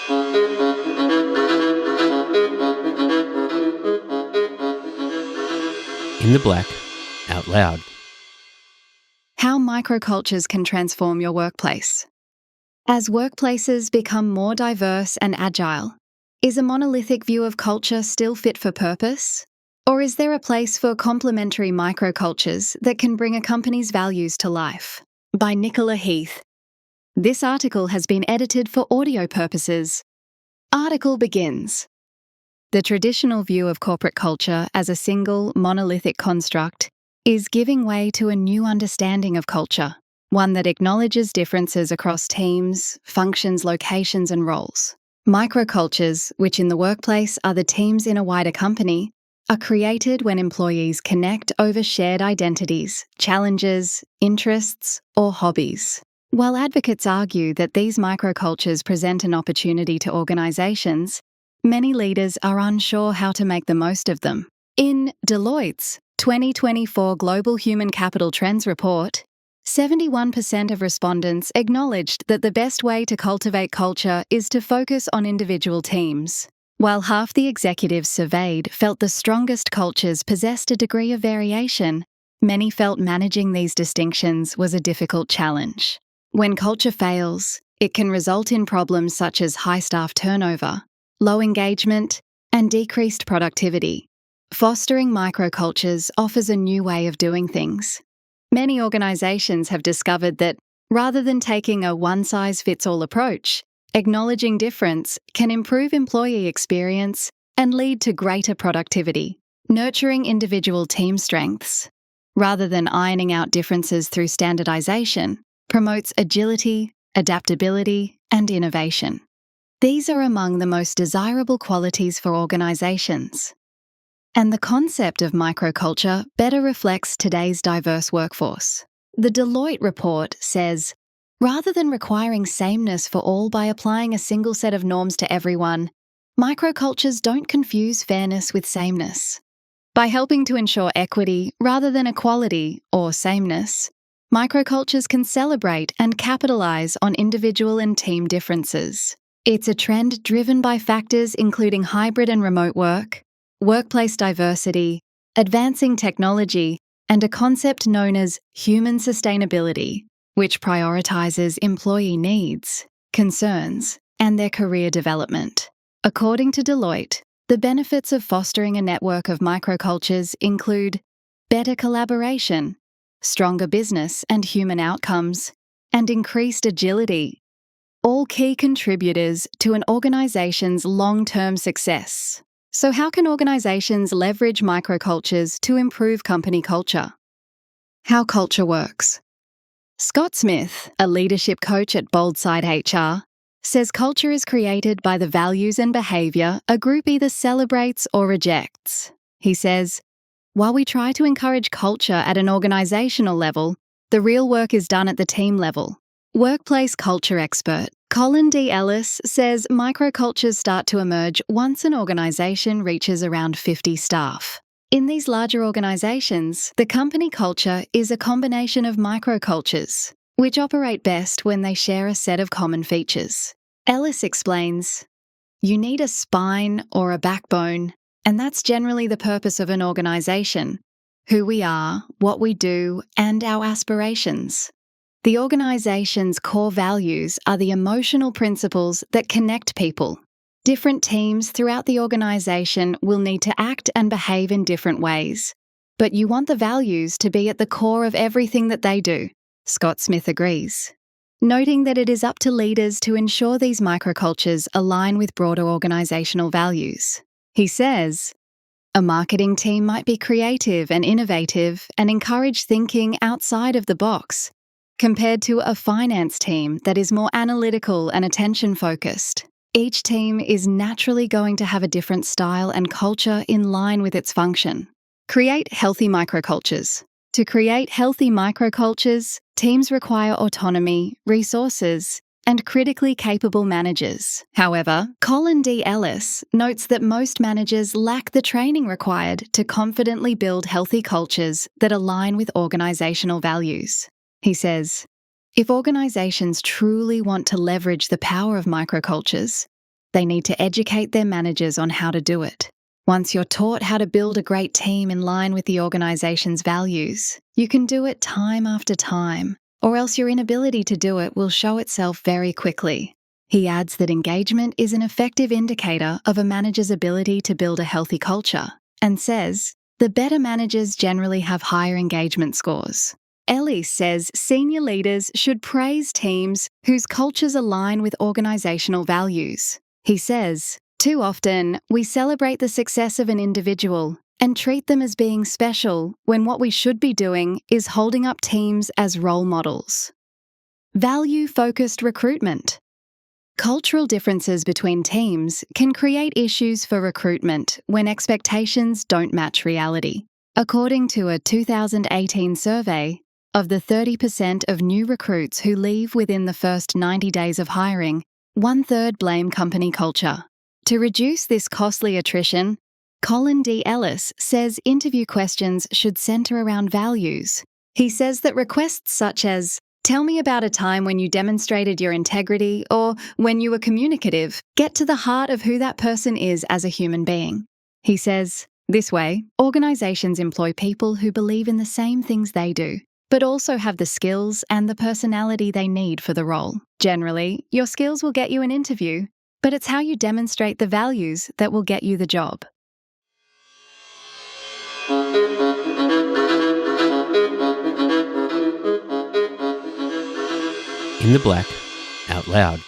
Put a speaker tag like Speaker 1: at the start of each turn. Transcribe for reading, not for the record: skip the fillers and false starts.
Speaker 1: In the Black Out Loud.
Speaker 2: How microcultures can transform your workplace. As workplaces become more diverse and agile, is a monolithic view of culture still fit for purpose? Or is there a place for complementary microcultures that can bring a company's values to life? By Nicola Heath. This article has been edited for audio purposes. Article begins. The traditional view of corporate culture as a single, monolithic construct is giving way to a new understanding of culture, one that acknowledges differences across teams, functions, locations, and roles. Microcultures, which in the workplace are the teams in a wider company, are created when employees connect over shared identities, challenges, interests, or hobbies. While advocates argue that these microcultures present an opportunity to organisations, many leaders are unsure how to make the most of them. In Deloitte's 2024 Global Human Capital Trends Report, 71% of respondents acknowledged that the best way to cultivate culture is to focus on individual teams. While half the executives surveyed felt the strongest cultures possessed a degree of variation, many felt managing these distinctions was a difficult challenge. When culture fails, it can result in problems such as high staff turnover, low engagement, and decreased productivity. Fostering microcultures offers a new way of doing things. Many organisations have discovered that, rather than taking a one-size-fits-all approach, acknowledging difference can improve employee experience and lead to greater productivity. Nurturing individual team strengths, rather than ironing out differences through standardisation, promotes agility, adaptability, and innovation. These are among the most desirable qualities for organisations. And the concept of microculture better reflects today's diverse workforce. The Deloitte report says, rather than requiring sameness for all by applying a single set of norms to everyone, microcultures don't confuse fairness with sameness. By helping to ensure equity rather than equality or sameness, microcultures can celebrate and capitalise on individual and team differences. It's a trend driven by factors including hybrid and remote work, workplace diversity, advancing technology, and a concept known as human sustainability, which prioritises employee needs, concerns, and their career development. According to Deloitte, the benefits of fostering a network of microcultures include better collaboration, stronger business and human outcomes, and increased agility, all key contributors to an organisation's long-term success. So how can organisations leverage microcultures to improve company culture? How culture works. Scott Smith, a leadership coach at Boldside HR, says culture is created by the values and behaviour a group either celebrates or rejects. He says, while we try to encourage culture at an organisational level, the real work is done at the team level. Workplace culture expert Colin D. Ellis says microcultures start to emerge once an organisation reaches around 50 staff. In these larger organisations, the company culture is a combination of microcultures, which operate best when they share a set of common features. Ellis explains, you need a spine or a backbone, and that's generally the purpose of an organisation: who we are, what we do, and our aspirations. The organisation's core values are the emotional principles that connect people. Different teams throughout the organisation will need to act and behave in different ways, but you want the values to be at the core of everything that they do. Scott Smith agrees, noting that it is up to leaders to ensure these microcultures align with broader organisational values. He says, a marketing team might be creative and innovative and encourage thinking outside of the box, compared to a finance team that is more analytical and attention-focused. Each team is naturally going to have a different style and culture in line with its function. Create healthy microcultures. To create healthy microcultures, teams require autonomy, resources, and critically capable managers. However, Colin D. Ellis notes that most managers lack the training required to confidently build healthy cultures that align with organisational values. He says, if organisations truly want to leverage the power of microcultures, They need to educate their managers on how to do it. Once you're taught how to build a great team in line with the organisation's values, you can do it time after time, or else your inability to do it will show itself very quickly. He adds that engagement is an effective indicator of a manager's ability to build a healthy culture, and says, the better managers generally have higher engagement scores. Ellie says senior leaders should praise teams whose cultures align with organisational values. He says, too often, we celebrate the success of an individual and treat them as being special when what we should be doing is holding up teams as role models. Value-focused recruitment. Cultural differences between teams can create issues for recruitment when expectations don't match reality. According to a 2018 survey, of the 30% of new recruits who leave within the first 90 days of hiring, 1/3 blame company culture. To reduce this costly attrition, Colin D. Ellis says interview questions should centre around values. He says that requests such as, tell me about a time when you demonstrated your integrity or when you were communicative, get to the heart of who that person is as a human being. He says, this way, organisations employ people who believe in the same things they do, but also have the skills and the personality they need for the role. Generally, your skills will get you an interview, but it's how you demonstrate the values that will get you the job.
Speaker 1: In the Black Out Loud.